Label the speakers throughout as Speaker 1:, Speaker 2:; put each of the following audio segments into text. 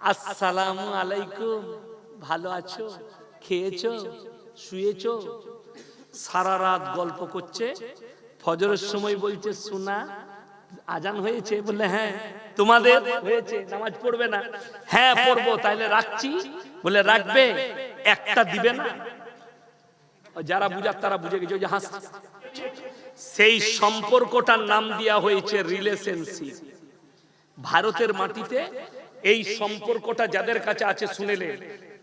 Speaker 1: আসসালামু আলাইকুম, ভালো আছো, খেয়েছো, শুয়েছো? সারা রাত গল্প করছে, ফজরের সময় বলছে শোনা আজান হয়েছে, বললে হ্যাঁ। তোমাদের হয়েছে, নামাজ পড়বে না? হ্যাঁ পড়বো। তাইলে রাখছি, বলে রাখবে, একটা দিবে না? যারা বুঝার তারা বুঝে গেছে, ওই যে হাসছে। সেই সম্পর্কটার নাম দেওয়া হয়েছে রিলেশনশিপ। ভারতের মাটিতে এই সম্পর্কটা যাদের কাছে আছে শুনেলেন,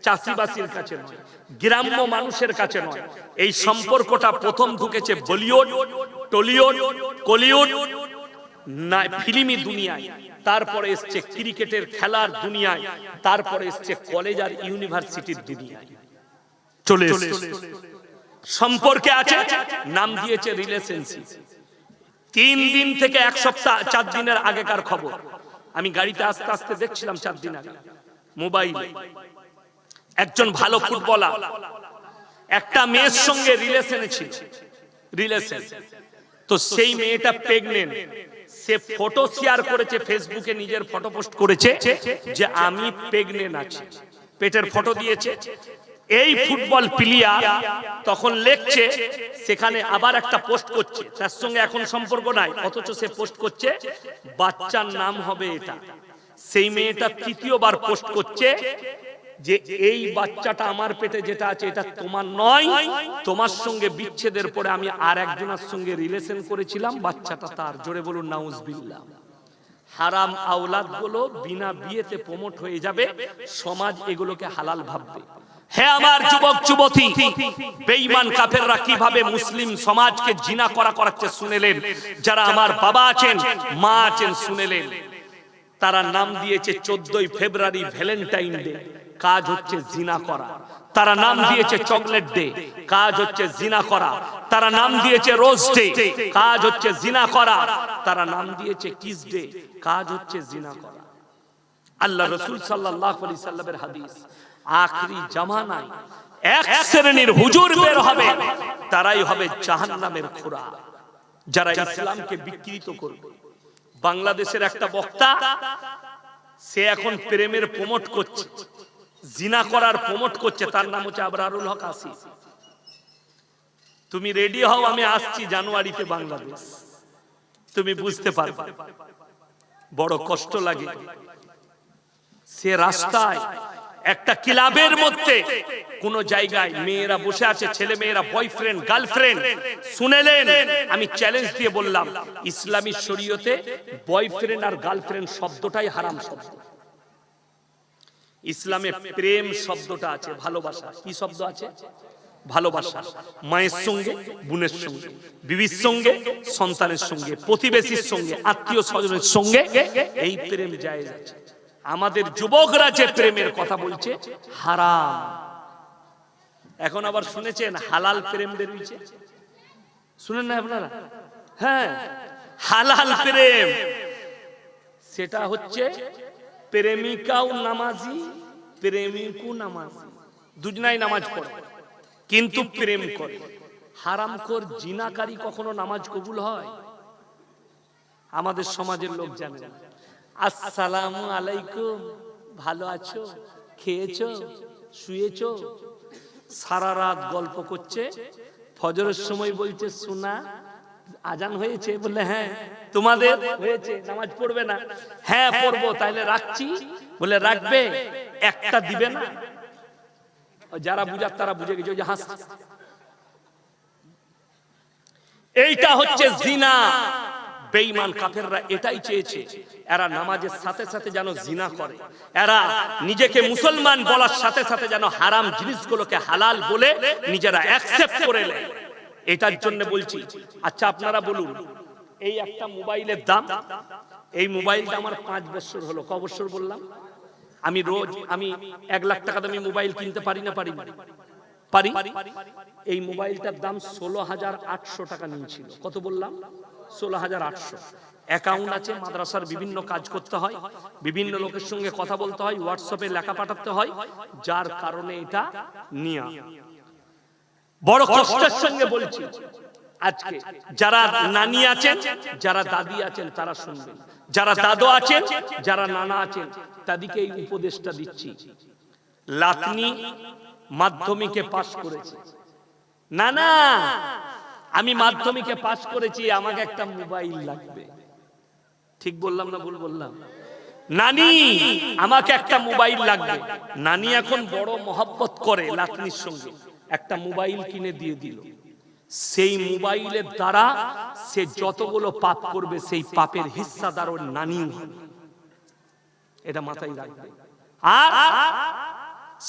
Speaker 1: চাষিবাসীর কাছে নয়, গ্রাম্য মানুষের কাছে নয়। এই সম্পর্কটা প্রথম ঢুকেছে বলিউড, টলিউড, কলিউড, না ফিল্মি দুনিয়ায়, তারপরে এসছে ক্রিকেটের খেলার দুনিয়ায়, তারপরে এসছে কলেজ আর ইউনিভার্সিটির দুনিয়ায় চলে এসছে। সম্পর্কে আছে, নাম দিয়েছে রিলেশনশিপ। 3 দিন থেকে 1 সপ্তাহ 4 দিনের আগেকার খবর, আমি গাড়িতে আস্তে আস্তে দেখছিলাম 4 দিন আগে মোবাইলে, একজন ভালো ফুটবলার একটা মেয়ের সঙ্গে রিলেশনে ছিল, রিলেশন। তো সেই মেয়েটা প্রেগনেন্ট, সে ফটো শেয়ার করেছে ফেসবুকে, নিজের ফটো পোস্ট করেছে যে আমি প্রেগনেন্ট আছি, পেটের ফটো দিয়েছে। এই ফুটবল প্লেয়ার তখন লিখছে, সেখানে আবার একটা পোস্ট করছে, তার সঙ্গে এখন সম্পর্ক নাই, অথচ সে পোস্ট করছে বাচ্চার নাম হবে এটা। সেই মেয়েটা তৃতীয়বার পোস্ট করছে যে এই বাচ্চাটা আমার পেটে যেটা আছে এটা তোমার নয়, তোমার সঙ্গে বিচ্ছেদের পরে আমি আর একজনের সঙ্গে রিলেশন করেছিলাম, বাচ্চাটা তার। জোরে বলুন নাউজুবিল্লাহ। হারাম আওলাদ গুলো বিনা বিয়েতে প্রমোট হয়ে যাবে, সমাজ এগুলোকে হালাল ভাববে। হে আমার যুবক যুবতী, বেঈমান কাফেররা কিভাবে মুসলিম সমাজকে জিনা করাচ্ছে শুনেলেন। যারা আমার বাবা আছেন, মা আছেন, শুনেলেন। তারা নাম দিয়েছে 14ই ফেব্রুয়ারি ভ্যালেন্টাইন ডে, কাজ হচ্ছে জিনা করা। তারা নাম দিয়েছে চকলেট ডে, কাজ হচ্ছে জিনা করা। তারা নাম দিয়েছে রোজ ডে, কাজ হচ্ছে জিনা করা। তারা নাম দিয়েছে কিস ডে, কাজ হচ্ছে জিনা করা। আল্লাহ রাসূল সাল্লাল্লাহু আলাইহি সাল্লামের হাদিস, আখরি জামানায় এক শ্রেণীর হুজুর বের হবে, তারাই হবে জাহান্নামের খোরা, যারা ইসলামকে বিকৃত করবে। বাংলাদেশের একটা বক্তা, সে এখন প্রেমের প্রমোট করছে, জিনা করার প্রমোট করছে, তার নাম হচ্ছে আবরারুল হক আসিফ। তুমি রেডি হও, আমি আসছি জানুয়ারিতে বাংলাদেশ, তুমি বুঝতে পারবে। বড় কষ্ট লাগে। সে রাস্তায় একটা ক্লাবের মধ্যে কোন জায়গায় মেয়েরা বসে আছে, ছেলে মেয়েরা, বয়ফ্রেন্ড গার্লফ্রেন্ড। শুনেলেন, আমি চ্যালেঞ্জ দিয়ে বললাম, ইসলামী শরীয়তে বয়ফ্রেন্ড আর গার্লফ্রেন্ড শব্দটাই হারাম শব্দ। ইসলামে প্রেম শব্দটা আছে, ভালোবাসা। কি শব্দ আছে? ভালোবাসা। মায়ের সঙ্গে, বোনের সঙ্গে, বিবির সঙ্গে, সন্তানের সঙ্গে, প্রতিবেশীর সঙ্গে, আত্মীয় স্বজনের সঙ্গে এই প্রেম জায়েজ আছে। আমাদের যুবকরা যে প্রেমের কথা বলছে হারাম। এখন আবার শুনেছেন হালাল প্রেম বেরিয়েছে, শুনেন না আপনারা? হ্যাঁ, হালাল প্রেম। সেটা হচ্ছে প্রেমিকাও নামাজি, প্রেমিকও নামাজি, দুজনাই নামাজ পড়ে কিন্তু প্রেম করে। হারামখোর জিনাকারী কখনো নামাজ কবুল হয়? আমাদের সমাজের লোক জানে না। আসসালামু আলাইকুম, ভালো আছো, খেয়েছো, শুয়েছো? সারা রাত গল্প করছে, ফজরের সময় বলছে শোনা আজান হয়েছে, বললে হ্যাঁ। তোমাদের হয়েছে, নামাজ পড়বে না? হ্যাঁ পড়বো। তাইলে রাখছি, বলে রাখবে, একটা দিবে না? যারা বুঝার তারা বুঝে গেছে, ওই যে হাসছে। এইটা হচ্ছে জিনা। বেঈমান কাফেররা এটাই চেয়েছে, এরা নামাজের সাথে সাথে যেন জিনা করে, এরা নিজেকে মুসলমান বলার সাথে সাথে যেন হারাম জিনিসগুলোকে হালাল বলে নিজেরা অ্যাকসেপ্ট করে নেয়। এটার জন্য বলছি। আচ্ছা আপনারা বলুন, এই একটা মোবাইলের দাম, এই মোবাইলটা আমার 5 বছর হলো। ক বছর বললাম? আমি রোজ 1 লাখ টাকা দামি মোবাইল কিনতে পারি না? পারি? এই মোবাইলটার দাম 16,800 টাকা নিয়েছিল। কত বললাম? 16,800। অ্যাকাউন্ট আছে, মাদ্রাসার বিভিন্ন কাজ করতে হয়, বিভিন্ন লোকের সঙ্গে কথা বলতে হয়, হোয়াটসঅ্যাপে লেখা পাঠাতে হয়, যার কারণে এটা নিয়া। বড় কষ্টের সঙ্গে বলছি, আজকে যারা নানি আছেন, যারা দাদি আছেন, তারা শুনবেন। যারা দাদু আছেন, যারা নানা আছেন, তাদেরকে এই উপদেশটা দিচ্ছি। লাতনি মাধ্যমিকে পাস করেছে, না না আমি মাধ্যমিকে পাস করেছি, আমাকে একটা মোবাইল লাগবে। ঠিক বললাম না ভুল বললাম? নানি আমাকে একটা মোবাইল লাগবে। নানি এখন বড় মহব্বত করে লাতনির সঙ্গে, একটা মোবাইল কিনে দিয়ে দিল। সেই মোবাইলের দ্বারা সে যতগুলো পাপ করবে সেই পাপের হিস্সাদার ওর নানি হবে, এটা মাথায় রাখবে। আর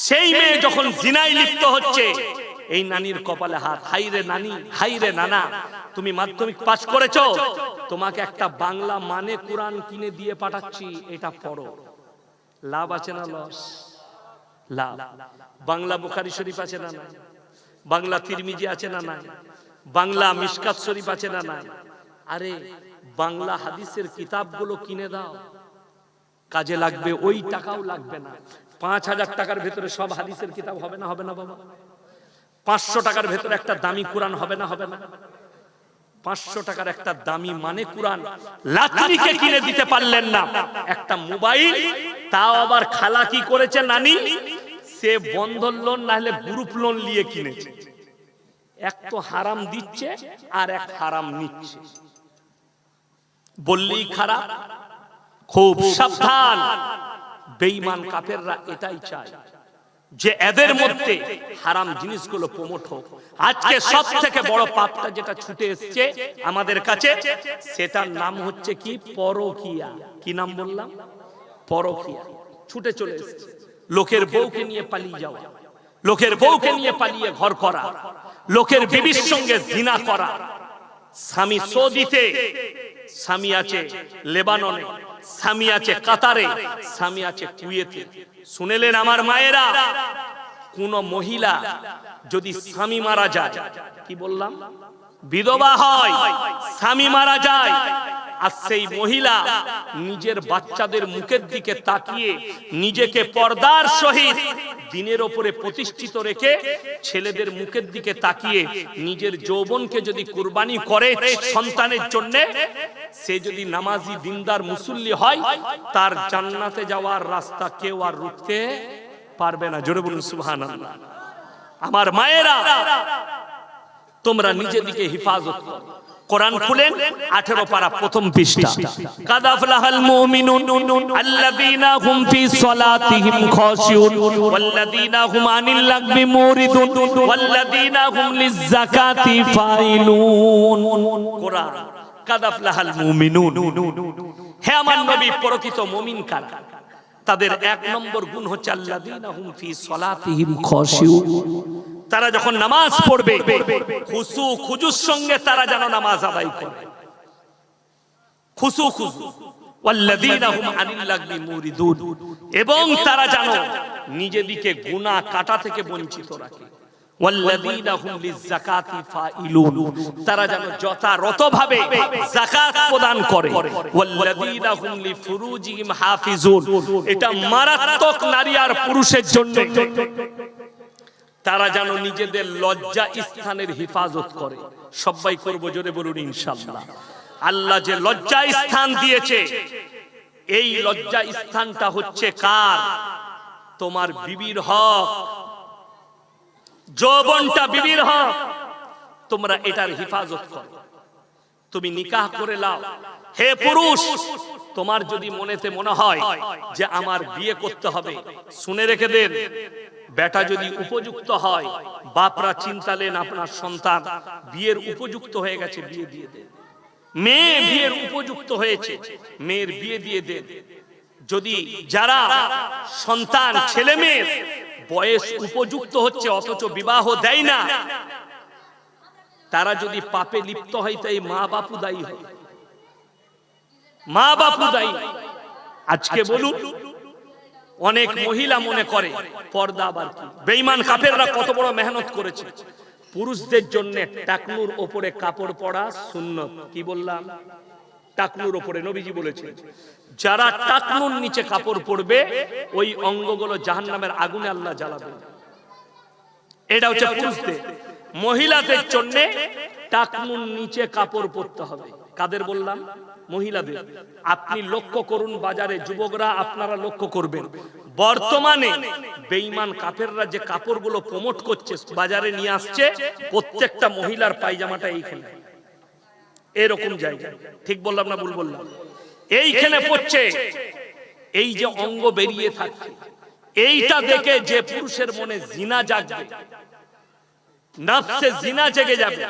Speaker 1: সেই মেয়ে যখন জিনায় লিপ্ত হচ্ছে, এই নানির কপালে হাত, হাই রে নানি, হাই রে নানা, তুমি মাধ্যমিক পাস করেছো, তোমাকে একটা বাংলা মানে কোরআন কিনে দিয়ে পাঠাচ্ছি, এটা পড়ো। লাভ আছে না লস? লাভ। বাংলা বুখারী শরীফ আছে না নাই? বাংলা তিরমিজি আছে না নাই? বাংলা মিশকাত শরীফ আছে না নাই? আরে বাংলা হাদিসের কিতাবগুলো কিনে দাও, কাজে লাগবে। ওই টাকাও লাগবে না। ৫,০০০ টাকার ভেতরে সব হাদিসের কিতাব হবে না? হবে না বাবা? ৫০০ টাকার ভেতরে একটা দামি কোরআন হবে না? হবে না? ৫০০ টাকার একটা দামি মানে কোরআন লাতনিকে কিনে দিতে পারলেন না, একটা মোবাইল, তাও আবার খালা কি করেছে নানি, সে বন্ধন লোন না হলে গ্রুপ লোন নিয়ে কিনেছে। এক তো হারাম দিচ্ছে আর এক হারাম নিচ্ছে, বললেই খারাপ। খুব সাবধান, বেঈমান কাফেররা এটাই চায় যে এদের মধ্যে হারাম জিনিসগুলো প্রমোট হোক। আজকে সব থেকে বড় পাপটা যেটা ছুটে এসছে আমাদের কাছে, সেটার নাম হচ্ছে কি? পরকিয়া। কি নাম বললাম? পরকিয়া। ছুটে চলে এসছে। লোকের বউকে নিয়ে পালিয়ে যাওয়া, লোকের বউকে নিয়ে পালিয়ে ঘর করা, লোকের বিবির সঙ্গে জিনা করা। স্বামী সৌদিতে, স্বামী আছে লেবাননে, স্বামী আছে কাতারে, স্বামী আছে কুয়েতে। শুনেলেন আমার মায়েরা, কোন মহিলা যদি স্বামী মারা যায়, কি বললাম, বিধবা হয়, স্বামী মারা যায়, আর সেই মহিলা নিজের বাচ্চাদের মুখের দিকে তাকিয়ে নিজেকে পর্দার সহিত দিনের ওপরে প্রতিষ্ঠিত রেখে ছেলেদের মুখের দিকে তাকিয়ে নিজের যৌবনকে যদি কুরবানি করে সন্তানের জন্য, সে যদি নামাজি দিনদার মুসল্লি হয়, তার জান্নাতে যাওয়ার রাস্তা কেউ আর রুখতে পারবে না। জোরে বলুন সুবহানাল্লাহ। আমার মায়েরা, তোমরা নিজের দিকে হিফাজত করো। কোরআন খুলেন 18 পারা প্রথম পৃষ্ঠা। কাদ আফলাহাল মুমিনুন আল্লাযীনা হুম ফি সালাতিহিম খাশিউন ওয়াল্লাযীনা হুম আনিল লাগবি মুরিদুন ওয়াল্লাযীনা হুম লিয-যাকাতি ফাইলুন। কোরআন কাদ আফলাহাল মুমিনুন। হে আমার নবী, প্রকৃত মুমিন কারা? তাদের 1 নম্বর গুণ হচ্ছে আল্লাযীনা হুম ফি সালাতিহিম খাশিউন। তারা যখন নামাজ পড়বে খুশু খুজুর সঙ্গে তারা যেন নামাজ আদায় করে, খুশু খুজু। ওয়াল্লাযীনা হুম আনিল লাগবি মুরিদুন, এবং তারা যেন নিজেদিকে গুনাহ কাটা থেকে বঞ্চিত রাখে। ওয়াল্লাযীনা হুম লিয-যাকাতি ফাইলুন, তারা যেন যথাযথভাবে যাকাত প্রদান করে। ওয়াল্লাযীনা হুম লিফুরুজিহিম হাফিজুন, এটা মারাত্মক নারী আর পুরুষের জন্য। তারা যেন নিজেদের লজ্জা স্থানের হিফাজত করে। সবাই করব, জোরে বলুন ইনশাআল্লাহ। আল্লাহ যে লজ্জা স্থান দিয়েছে, এই লজ্জা স্থানটা হচ্ছে কার? তোমার বিবির হক, যৌবনটা বিবির হক, তোমরা এটার হিফাজত করো। তুমি নিকাহ করে লাও। হে পুরুষ, তোমার যদি মনেতে মনে হয় যে আমার বিয়ে করতে হবে, শুনে রেখে দেন, বেটা যদি উপযুক্ত হয়, বাপরা চিন্তা নেন আপনার সন্তান বিয়ের উপযুক্ত হয়ে গেছে, বিয়ে দিয়ে দেন। মেয়ে বিয়ের উপযুক্ত হয়েছে, মেয়ের বিয়ে দিয়ে দেন। যদি যারা সন্তান ছেলে মেয়ের বয়স উপযুক্ত হচ্ছে অথচ বিবাহ দেয় না, তারা যদি পাপে লিপ্ত হয়, তাই মা বাপু দায়ী হয়, মা বাপু দায়ী। আজকে বলুন, অনেক মহিলা মনে করে পর্দা আবার কি। বেঈমান কাফেররা কত বড় মেহনত করেছে। পুরুষদের জন্য টাকনুর উপরে কাপড় পরা সুন্নত। কি বললাম? টাকনুর উপরে নবীজি বলেছেন, যারা টাকনুর নিচে কাপড় পরবে ওই অঙ্গগুলো জাহান্নামের আগুনে আল্লাহ জ্বালাবে। এটা হচ্ছে পুরুষদের। মহিলাদের জন্য টাকনুর নিচে কাপড় পরতে হবে। কাদের বললাম? মহিলাদের। আপনি লক্ষ্য করুন বাজারে, যুবকরা আপনারা লক্ষ্য করবেন, বর্তমানে বেঈমান কাফেররা যে কাপড়গুলো প্রমোট করছে, বাজারে নিয়ে আসছে, প্রত্যেকটা মহিলার পায়জামাটা এইখানে এরকম জায়গায়। ঠিক বললাম না ভুল বললাম? এইখানে পড়ছে, এই যে অঙ্গ বেরিয়ে থাকছে, এইটা দেখে যে পুরুষের মনে জিনা জাগবে, নফসে জিনা জেগে যাবে,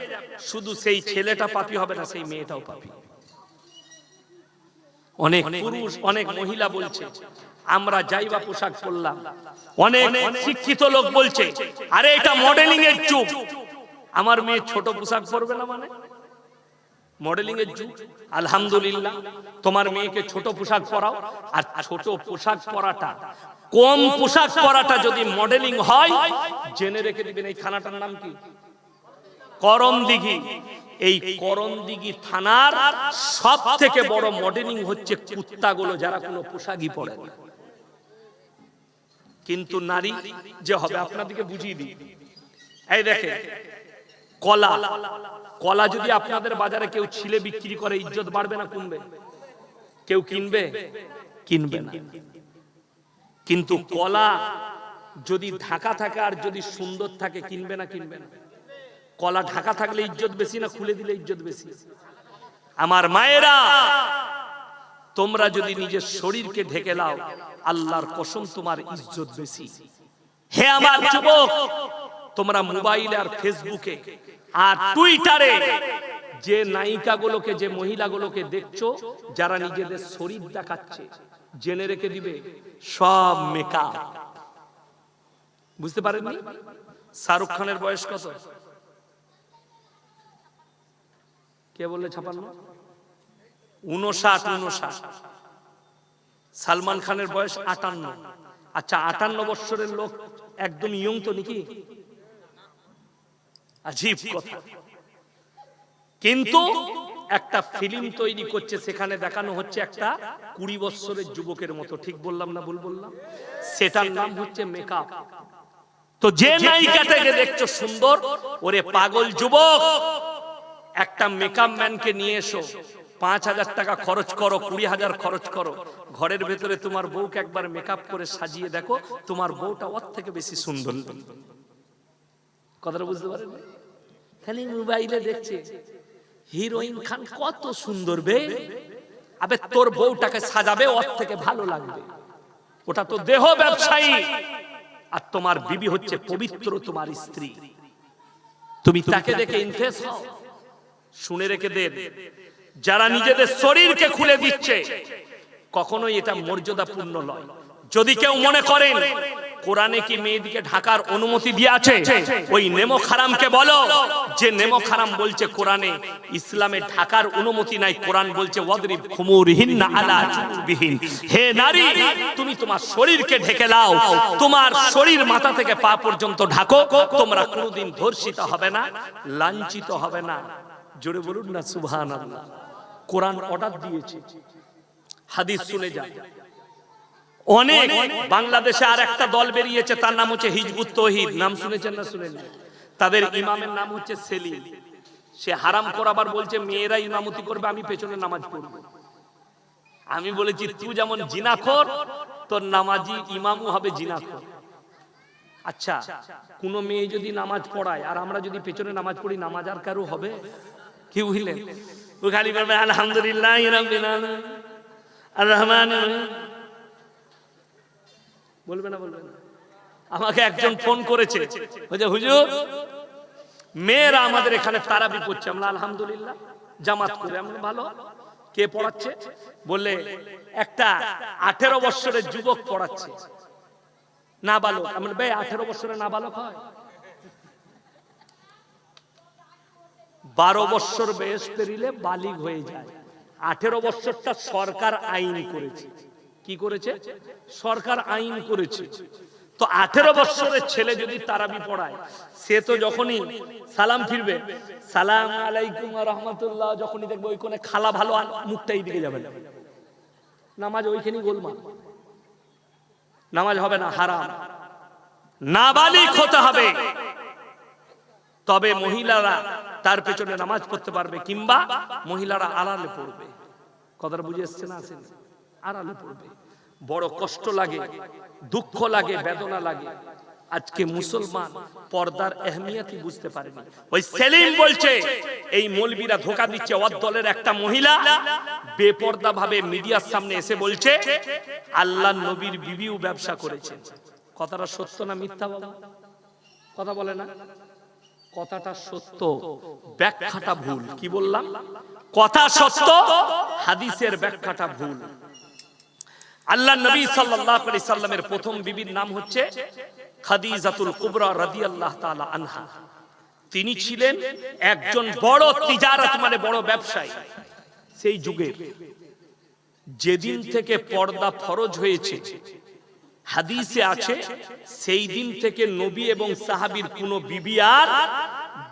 Speaker 1: শুধু সেই ছেলেটা পাপী হবে না, সেই মেয়েটাও পাপী। অনেক পুরুষ অনেক মহিলা বলছে আমরা যাইবা পোশাক পরলাম, অনেক শিক্ষিত লোক বলছে আরে এটা মডেলিং এর যুগ, আমার মেয়ে ছোট পোশাক পরবে না, মানে মডেলিং এর যুগ। আলহামদুলিল্লাহ, তোমার মেয়েকে ছোট পোশাক পরাও, আর ছোট পোশাক পরাটা, কম পোশাক পরাটা যদি মডেলিং হয়, জেনে রেখে দিবেন এই থানাটার নাম কি? করমদিঘি। এই করমদিঘি থানার সব থেকে বড় মডেলিং হচ্ছে কুত্তাগুলো, যারা কোনো পোশাকই পরে না। কিন্তু নারী যে হবে, আপনাদেরকে বুঝিয়ে দিই, এই দেখে কলা, কলা যদি আপনাদের বাজারে কেউ ছিলে বিক্রি করে, ইজ্জত বাড়বে না কমবে? কেউ কিনবে? কিনবে না। কিন্তু কলা যদি ঢাকা থাকে আর যদি সুন্দর থাকে, কিনবে না কিনবে না? কলা ঢাকা থাকলে ইজ্জত বেশি না খুলে দিলে ইজ্জত বেশি? আমার মায়েরা, তোমরা যদি নিজের শরীরকে ঢেকে নাও, আল্লাহর কসম তোমার ইজ্জত বেশি। হে আমার যুবক, তোমরা মোবাইলে আর ফেসবুকে আর টুইটারে যে নায়িকাগুলোকে, যে মহিলাগুলোকে দেখছো, যারা নিজেদের শরীর দেখাচ্ছে, জেনে রেখে দিবে সব মেকআপ। বুঝতে পারেননি? শাহরুখ খানের বয়স কত? কে বললে 56? 59। সালমান খানের বয়স 58। আচ্ছা, 58 বছরের লোক একদম ইয়ং তো নাকি? আজীব কথা। কিন্তু একটা ফিল্ম তৈরি করছে, সেখানে দেখানো হচ্ছে একটা 20 বছরের যুবকের মতো। ঠিক বললাম না ভুল বললাম? সেটার নাম হচ্ছে মেকআপ। তো যে নায়িকাটাকে দেখছো সুন্দর, ওরে পাগল যুবক, একটা মেকআপ ম্যানকে নিয়ে এসো, 5000 টাকা খরচ করো, 20,000 খরচ করো, ঘরের ভেতরে তোমার বউকে একবার মেকআপ করে সাজিয়ে দেখো, তোমার বউটা ওর থেকে বেশি সুন্দর। কথাটা বুঝতে পারেন? খালি মোবাইলে দেখছে হিরোইন খান কত সুন্দর বে, আবে তোর বউটাকে সাজাবে, ওর থেকে ভালো লাগবে। ওটা তো দেহ ব্যবসায়ী, আর তোমার বিবি হচ্ছে পবিত্র, তোমার স্ত্রী। তুমি তাকে দেখে ইমপ্রেস হও। শুনে রেখে দেন, যারা নিজেদের শরীরকে খুলে দিচ্ছে, কখনোই এটা মর্যাদাপূর্ণ নয়। যদি কেউ মনে করেন কোরআনে কি মেয়েদিকে ঢাকার অনুমতি দিয়ে আছে, ওই নেমো খারামকে বলো যে নেমো খারাম বলছে কোরআনে ইসলামে ঢাকার অনুমতি নাই। কোরআন বলছে ওয়াদরিব খুমুরহিন্না আলা জুবিহিন। হে নারী, তুমি তোমার শরীরকে ঢেকে নাও, তোমার শরীর মাথা থেকে পা পর্যন্ত ঢাকো, তোমরা কোনোদিন ধর্ষিত হবে না, লাঞ্ছিত হবে না। জোরে বলুন না সুবহানাল্লাহ। কোরআন অর্ডার দিয়েছে। হাদিস শুনে যান। অনেক বাংলাদেশে আর একটা দল বেরিয়েছে, তার নাম হচ্ছে হিজবুত তৌহিদ। নাম শুনেছেন না শুনেন? তাদের ইমামের নাম হচ্ছে সেলিম। সে হারাম করাবার বলছে মেয়েরা ইমামতি করবে, আমি পেছনে নামাজ পড়ব। আমি বলেছি তুই যেমন জিনাখোর, তোর নামাজি ইমামও হবে জিনাখোর। আচ্ছা, কোন মেয়ে যদি নামাজ পড়ায় আর আমরা যদি পেছনে নামাজ পড়ি, নামাজ আর কারো হবে? কি বুঝলেন? ও খালি বলবে আলহামদুলিল্লাহ রাব্বিল আলামিন আর রহমান, বলবে না? বলবে না? আমাকে একজন ফোন করেছে, বলছে হুজুর মেয়েরা আমাদের এখানে তারাবি পড়ছে। আমরা আলহামদুলিল্লাহ জামাত করে। আমরা ভালো। কে পড়াচ্ছে? বললে একটা 18 বছরের যুবক পড়াচ্ছে, নাবালক। আমরা ভাই 18 বছরের নাবালক হয়? 12 বছর বয়স পেরিলে বালিগ হয়ে যায়। 18 বছরটা সরকার আইন করেছে। কি করেছে? সরকার আইন করেছে। তো 18 বছরের ছেলে যদি তারাবি পড়ায়, সে তো যখনই সালাম ফিরবে, সালাম আলাইকুম ওয়া রাহমাতুল্লাহ, যখনই দেখবে ওই কোণে খালা ভালো, মুখটা এই দিকে যাবে না, নামাজ ওইখানেই গোলমাল। নামাজ হবে না, হারাম। নাবালিগ হতে হবে। তবে মহিলারা তার পেছনে নামাজ পড়তে পারবে, কিংবা মহিলারা আড়ালে পড়বে। কথাটা বুঝে এসছে না? আসেন, আড়ালে পড়বে। বড় কষ্ট লাগে, দুঃখ লাগে, বেদনা লাগে। আজকে মুসলমান পর্দার আহমিয়তই বুঝতে পারেনি। ওই সেলিম বলছে এই মৌলবীরা ধোঁকা দিচ্ছে। ওর দলের একটা মহিলা বেপর্দা ভাবে মিডিয়ার সামনে এসে বলছে আল্লাহর নবীর বিবিও ব্যবসা করেছে। কথাটা সত্য না মিথ্যা বাবা? কথা বলে না? কথাটা সত্য, ব্যাখ্যাটা ভুল। কি বললাম? কথা সত্য, হাদিসের ব্যাখ্যাটা ভুল। আল্লাহর নবী সাল্লাল্লাহু আলাইহি সাল্লামের প্রথম বিবির নাম হচ্ছে খাদিজাতুল কুবরা রাদিয়াল্লাহু তাআলা আনহা। তিনি ছিলেন একজন বড় তিজারত মানে বড় ব্যবসায়ী সেই যুগের। যেদিন থেকে পর্দা ফরজ হয়েছে হাদিসে আছে সেই দিন থেকে নবী এবং সাহাবীর কোন বিবি আর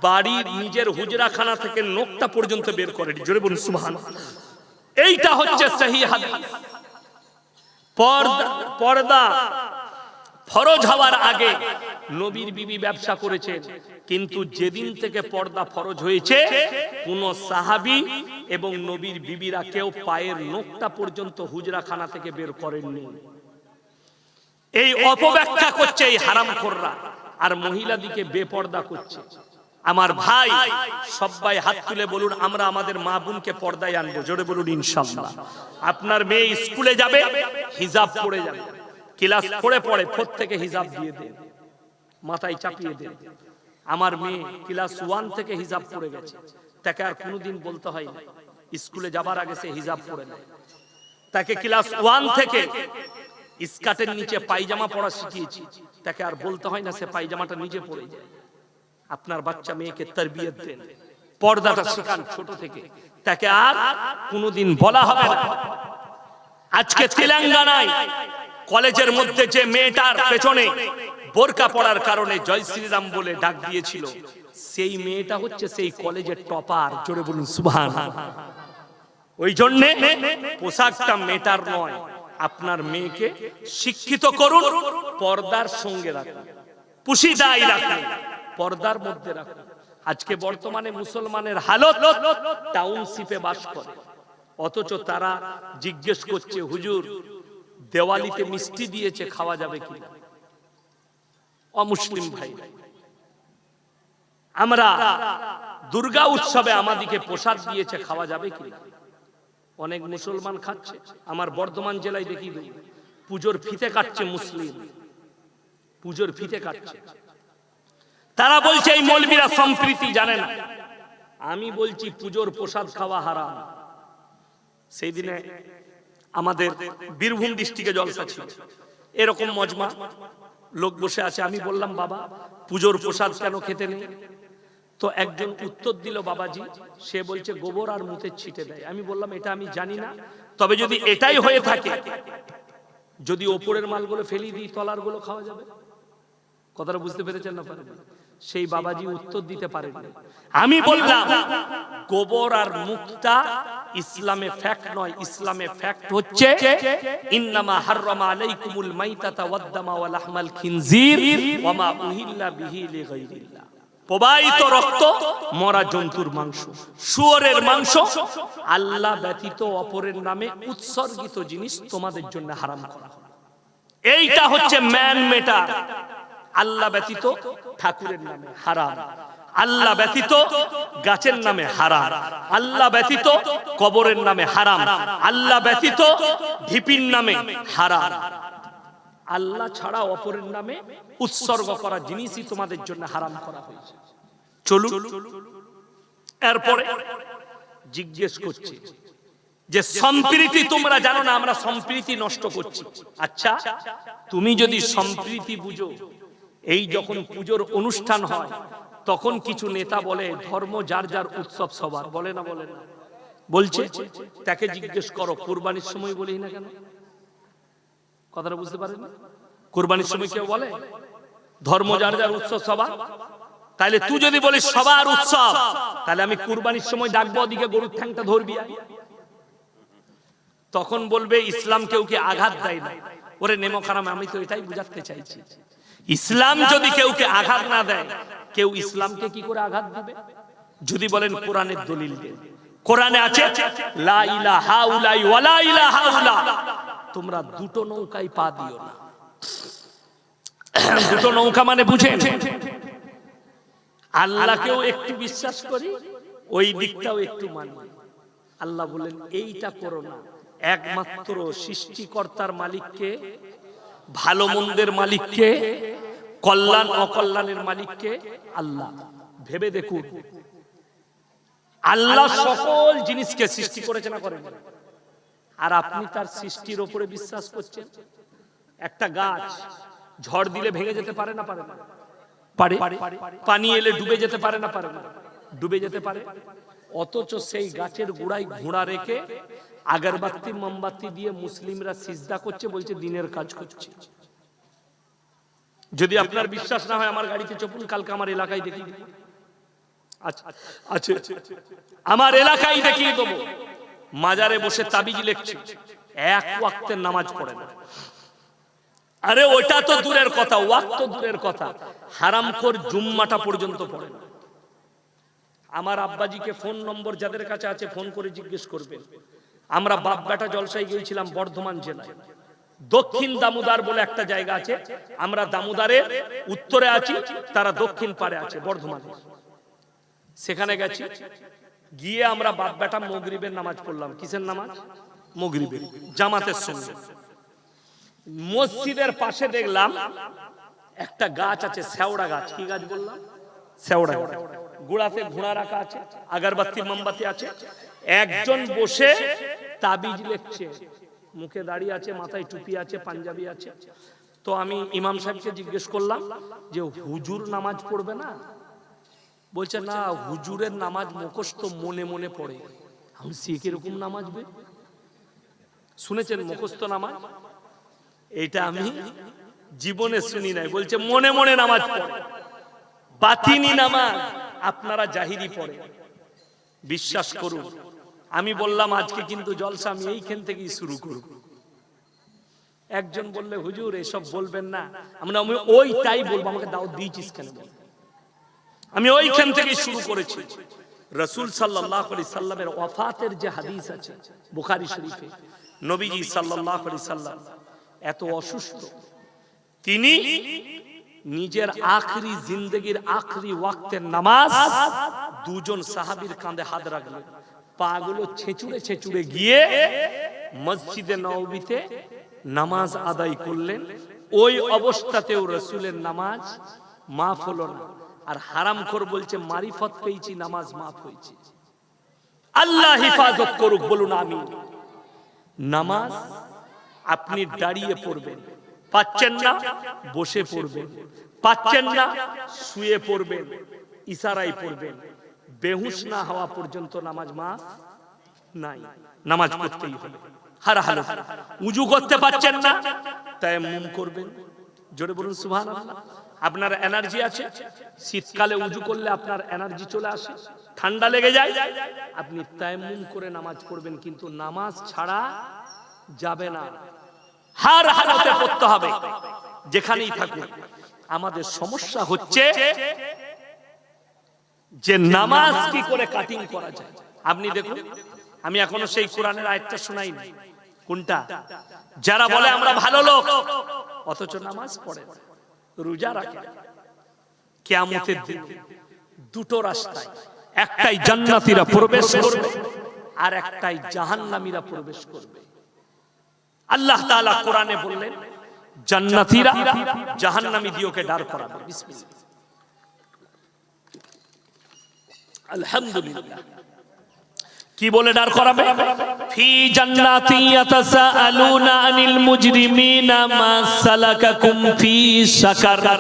Speaker 1: বাড়ির নিজের হুজরাখানা থেকে নোকটা পর্যন্ত বের করেনি। জোরে বলুন সুবহানাল্লাহ। এইটা হচ্ছে সহিহ হাদিস। পর্দা ফরজ হওয়ার আগে নবীর বিবি ব্যবসা করেছেন, কিন্তু যেদিন থেকে পর্দা ফরজ হয়েছে কোন সাহাবী এবং নবীর বিবিরা কেউ পায়ের নোকটা পর্যন্ত হুজরাখানা থেকে বের করেননি। এই অপব্যাখ্যা করছে এই হারামখোররা, আর মহিলাদিকে বেপর্দা করছে। আমার ভাই সবাই হাত তুলে বলুন আমরা আমাদের মা বোনকে পর্দায় আনবো। জোরে বলুন ইনশাআল্লাহ। আপনার মেয়ে স্কুলে যাবে, হিজাব পরে যাবে, ক্লাস পড়ে পড়ে প্রত্যেকে হিজাব দিয়ে দেন, মাথায় চাপিয়ে দেন। আমার মেয়ে ক্লাস 1 থেকে হিজাব পরে গেছে, তাকে আর কোনোদিন বলতে হয় না স্কুলে যাবার আগে সে হিজাব পরে নেয়। তাকে ক্লাস 1 থেকে স্কার্টের নিচে পায়জামা পরা শিখিয়েছি, তাকে আর বলতে হয় না সে পায়জামাটা নিজে পরে যায়। আপনার বাচ্চা মেয়েকে তারবিয়ত দেন, পর্দাটা শেখান ছোট থেকে, তাকে আর কোনোদিন বলা হবে না। আজকে তেলেঙ্গানায় কলেজের মধ্যে যে মেয়েটার পেছনে বোরকা পরার কারণে জয় শ্রীরাম বলে ডাক দিয়েছিল, সেই মেয়েটা হচ্ছে সেই কলেজের টপার। জোরে বলুন সুবহানাল্লাহ। ওই জন্য পোশাকটা মেটার নয়, আপনার মেয়েকে শিক্ষিত করুন, পর্দার সঙ্গে রাখুন, পুশিদাই রাখুন, পর্দার মধ্যে রাখুন। আজকে বর্তমানে মুসলমানের হালত টাউনশিপে বাস করে, অথচ তারা জিজ্ঞেস করছে হুজুর দেওয়ালিতে মিষ্টি দিয়েছে খাওয়া যাবে কি? অমুসলিম ভাই, আমরা দুর্গা উৎসবে আমাদেরকে প্রসাদ দিয়েছে খাওয়া যাবে কি? অনেক মুসলমান খাচ্ছে। আমার বর্ধমান জেলায় দেখি পুজোর ফিতে কাটছে মুসলিম, পুজোর ফিতে কাটছে। তারা বলছে এই মৌলবীরা সম্প্রীতি জানে না। আমি বলছি পুজোর প্রসাদ খাওয়া হারাম। সেই দিনে আমাদের বীরভূম ডিস্ট্রিক্টে জলসা ছিল, এরকম মজমা লোক বসে আছে। আমি বললাম বাবা পুজোর প্রসাদ কেন খেতে নেই? তো একজন উত্তর দিল বাবাজি, সে বলছে গোবর আর মুতের ছিটে দেয়। আমি বললাম এটা আমি জানি না, তবে যদি এটাই হয়ে থাকে, যদি ওপরের মালগুলো ফেলি দিই তলার গুলো খাওয়া যাবে। কথাটা বুঝতে পেরেছেন না? পারেন? সেই বাবাজি উত্তর দিতে পারেন। আমি বললাম গোবর আর মুখটা ইসলামে ফ্যাক্ট নয়, ইসলামে ফ্যাক্ট হচ্ছে ইন্নামা হাররামা আলাইকুমুল মাইতাতা ওয়াদ-দামা ওয়া লাহমাল খিনজির ওয়া মা উহিল্লা বিহি লিগাইরিল্লাহ। প্রবাহিত রক্ত, মরা জন্তুর মাংস, শুয়োরের মাংস আল্লাহ ব্যতীত অপরের নামে উৎসর্গিত জিনিস তোমাদের জন্য হারাম করা হলো। এইটা হচ্ছে ম্যান মেটার। আল্লাহ ব্যতীত ঠাকুরের নামে হারাম, আল্লাহ ব্যতীত গাছের নামে হারাম, আল্লাহ ব্যতীত কবরের নামে হারাম, আল্লাহ ব্যতীত ঢিপির নামে হারাম। আল্লাহ ছাড়া অপরের নামে উৎসর্গ করা জিনিসই তোমাদের জন্য হারাম করা হয়েছে। চলুন এরপরে জিজ্ঞেস করছি যে সম্প্রীতি তোমরা জানো না আমরা সম্প্রীতি নষ্ট করছি। আচ্ছা তুমি যদি সম্প্রীতি বুঝো, এই যখন পুজোর অনুষ্ঠান হয় তখন কিছু নেতা বলে ধর্ম যার যার উৎসব সবার, বলে না? বলে না? বলছে। তাকে জিজ্ঞেস করো কুরবানির সময় বলি না কেন? কথাটা বুঝতে পারেন? কুরবানির সময় কেউ বলে ধর্ম যার যার উৎসব সবার? তাহলে তুই যদি বলিস সবার উৎসব, তাহলে আমি কুরবানির সময় ডাকবো ওদিকে গরুর ঠ্যাংটা ধরবি। তখন বলবে ইসলাম কেউ কি আঘাত দেয় না। ওরে নেমো খারাম, আমি তো এটাই বুঝাতে চাইছি। ইসলাম যদি কেউকে আঘাত না দেয়, কেউ ইসলামকে কি করে আঘাত দিবে? যদি বলেন কোরআনের দলিল দেন, কোরআনে আছে লা ইলাহা উলাই ওয়া লা ইলাহা উলা, তোমরা দুটো নৌকায় পা দিও না। দুটো নৌকা মানে বুঝেন, আল্লাহকেও একটু বিশ্বাস করি, ওই দিকটাও একটু মানি। আল্লাহ বলেন এইটা করো না, একমাত্র সৃষ্টিকর্তার মালিককে, ভালো মন্দের মালিককে, কল্যাণ অকল্যাণের মালিককে আল্লাহ। ভেবে দেখুন, আল্লাহ সকল জিনিসকে সৃষ্টি করেছে না করেন, আর আপনি তার সৃষ্টির উপরে বিশ্বাস করছেন। একটা গাছ ঝড় দিলে ভেঙে যেতে পারে না পারে না? পারে। পানি এলে ডুবে যেতে পারে না পারে না? ডুবে যেতে পারে। অথচ সেই গাছের গোড়ায় ঘোড়া রেখে আগরবাতি মোমবাতি দিয়ে মুসলিমরা সিজদা করছে, বলছে দিনের কাজ করছে। যদি আপনার বিশ্বাস না হয় আমার গাড়িতে চপুন, কালকে আমার এলাকায় দেখিয়ে দেব। আচ্ছা, আমার এলাকায় দেখিয়ে দেবো, মাজারে বসে তাবিজ লিখছে, এক ওয়াক্তের নামাজ পড়ে না। আরে ওটা তো দূরের কথা, ওয়াক্ত তো দূরের কথা, হারামখোর জুম্মাটা পর্যন্ত পড়ে না। আমার আব্বাজিকে ফোন নম্বর যাদের কাছে আছে ফোন করে জিজ্ঞেস করবেন। আমরা বাপ বেটা জলসায় গিয়েছিলাম বর্ধমান জেলায়, দক্ষিণ দামোদর বলে একটা জায়গা আছে, আমরা দামোদরের উত্তরে আছি, তারা দক্ষিণ পারে আছে বর্ধমানে। সেখানে গেছি, গিয়ে আমরা বাপ বেটা মাগরিবের নামাজ পড়লাম। কিসের নামাজ? মাগরিবের, জামাতের সঙ্গে। মসজিদের পাশে দেখলাম একটা গাছ আছে, শেওড়া গাছ। কি গাছ বললাম? শেওড়া। গোড়াতে ঘোড়া রাখা আছে, আগরবাতি মোমবাতি আছে, একজন বসে তাবিজ লিখছে, মুখে দাড়ি আছে, মাথায় টুপি আছে, পাঞ্জাবি আছে। তো আমি ইমাম সাহেবকে জিজ্ঞেস করলাম যে হুজুর নামাজ পড়বে না? বলছে না, হুজুরের নামাজ মুখস্থ মনে মনে পড়ে। আমি শিখ এরকম নামাজ শুনেছেন? মুখস্থ নামাজ, এটা আমি জীবনে শুনি নাই। বলছে মনে মনে নামাজ পড়ে, বাতিনি নামাজ, আপনারা জাহিরি পড়ে। বিশ্বাস করুন, আমি বললাম আজকে কিন্তু জলসা আমি এইখান থেকেই শুরু করব। একজন বললে হুজুর এসব বলবেন না। আমি ওইটাই বলবো, আমাকে দাওয়াত দিয়েছিস কেন? আমি ওইখান থেকেই শুরু করেছি। রাসূল সাল্লাল্লাহু আলাইহি সাল্লামের ওয়াফাতের যে হাদিস আছে বুখারী শরীফে, নবীজি সাল্লাল্লাহু আলাইহি সাল্লাম এত অসুস্থ, তিনি নিজের আখরি জিন্দেগীর আখরি ওয়াক্তের নামাজ দুজন সাহাবীর কাঁধে হাত রাখলেন, পাগুলো ছেঁচুড়ে ছেঁচুড়ে গিয়ে মসজিদে নববীতে নামাজ আদায় করলেন। ওই অবস্থাতেও রাসূলের নামাজ মাফ হলো না। আর হারামখোর বলছে মারিফত পেয়েছি, নামাজ মাফ হয়েছে। আল্লাহ হেফাজত করুক, বলুন আমিন। নামাজ আপনি দাঁড়িয়ে পড়বেন, পাচ্ছেন না বসে পড়বেন, পাচ্ছেন না শুয়ে পড়বেন, ইশারায় পড়বেন। বেহুশ না হওয়া পর্যন্ত নামাজ মাফ নাই, নামাজ পড়তেই হবে। হার হার উজু করতে পাচ্ছেন না, তায়াম্মুম করবেন। জোরে বলুন সুবহানাল্লাহ। আপনার এনার্জি আছে, শীতকালে উজু করলে আপনার এনার্জি চলে আসে, ঠান্ডা লেগে যায়, আপনি তায়াম্মুম করে নামাজ পড়বেন। কিন্তু নামাজ ছাড়া যাবে না, হার হালতে পড়তে হবে, যেখানেই থাকুন। আমাদের সমস্যা হচ্ছে যে নামাজ কি করে কাটিং করা যায়। আপনি দেখুন, আমি এখনো সেই কোরআনের আয়াতটা শোনাইনি। কোনটা? যারা বলে আমরা ভালো লোক অথচ নামাজ পড়ে, রোজা রাখে, কিয়ামতের দিন দুটো রাস্তায়, একটাই জান্নাতীরা প্রবেশ করবে আর একটাই জাহান্নামীরা প্রবেশ করবে। আল্লাহ তাআলা কোরআনে বললেন জান্নাতীরা জাহান্নামী দিওকে দাঁড় করাবে। বিসমিল্লাহ, আলহামদুলিল্লাহ। কি বলে দাঁড় করাবে? ফি জান্নাতি ইয়াতাসাআলুনা আনিল মুজরিমিনা মা সালাকাকুম ফি সাকার।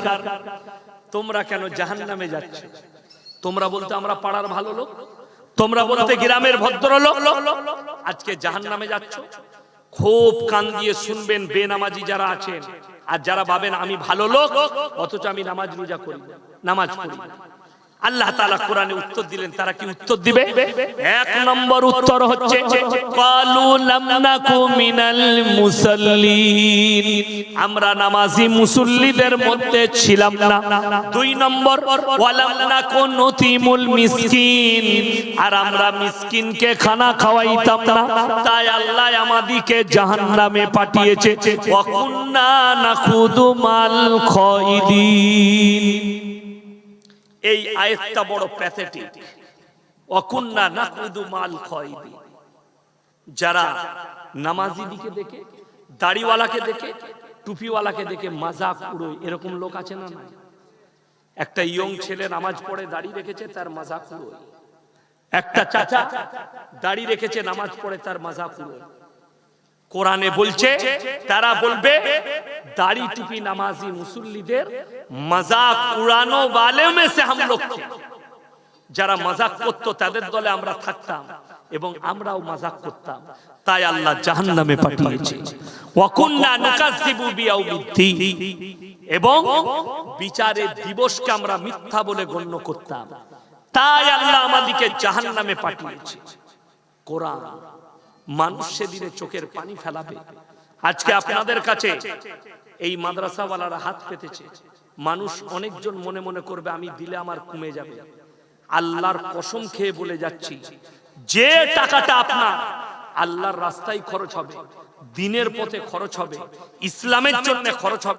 Speaker 1: তোমরা কেন জাহান্নামে যাচ্ছ? তোমরা বলতে আমরা পাড়ার ভালো লোক, তোমরা বলতে গ্রামের ভদ্রলোক, আজকে জাহান্নামে যাচ্ছ। খুব কান দিয়ে শুনবেন বেনামাজি যারা আছেন আর যারা ভাবেন আমি ভালো লোক অথচ আমি নামাজ রোজা করি, নামাজ পড়ি। আল্লাহ তাআলা কোরআনে উত্তর দিলেন, তারা কি উত্তর দিবে? এক নম্বর উত্তর হচ্ছে ক্বালু লাম নাকু মিনাল মুসাল্লিন, আমরা নামাজি মুসল্লিদের মধ্যে ছিলাম না। দুই নম্বর ওয়ালাম নাকু নুতিমুল মিসকিন, আর আমরা মিসকিনকে খানা খাওয়াইতাম না, তাই আল্লাহ আমাদেরকে জাহান্নামে পাঠিয়েছে। ওয়া কুন্না নাখুদু মাল খাইদিন। এই আয়াতটা বড় প্যাথেটিক। ওয়াকুন্না নাকুদু মাল খাইদিন, যারা নামাজিদিকে দেখে, দাড়িওয়ালাকে দেখে, টুপিওয়ালাকে দেখে মাজাক উড়োয়, এরকম লোক আছে না? না। একটা ইয়ং ছেলে নামাজ পড়ে দাড়ি রেখেছে, তার মাজাক উড়োয়। একটা চাচা দাড়ি রেখেছে, নামাজ পড়ে, তার মাজাক উড়োয়। কোরআনে বলছে তারা বলবে দাড়ি টুপি নামাজি মুসল্লিদের মজাক উড়ানো वाले में से हम लोग थे। যারা মজাক করতো তাদের দলে আমরা থাকতাম এবং আমরাও মজাক করতাম, তাই আল্লাহ জাহান্নামে পাঠিয়েছে। ওয়া কুননা নুকাজ্জিবু বিয়াউমিদ্দিন, এবং বিচারের দিবসকে আমরা মিথ্যা বলে গণ্য করতাম, তাই আল্লাহ আমাদেরকে জাহান্নামে পাঠিয়েছে। কোরআন মানুষ সেদিনে চোখের পানি ফেলাবে। আজকে আপনাদের কাছে এই মাদ্রাসাওয়ালারা হাত পেতেছে, মানুষ অনেকজন মনে মনে করবে আমি দিলে আমার কমে যাবে। আল্লাহর কসম খেয়ে বলে যাচ্ছি, যে টাকাটা আপনার আল্লাহর রাস্তায় খরচ হবে, দ্বীনের পথে খরচ হবে, ইসলামের জন্য খরচ হবে,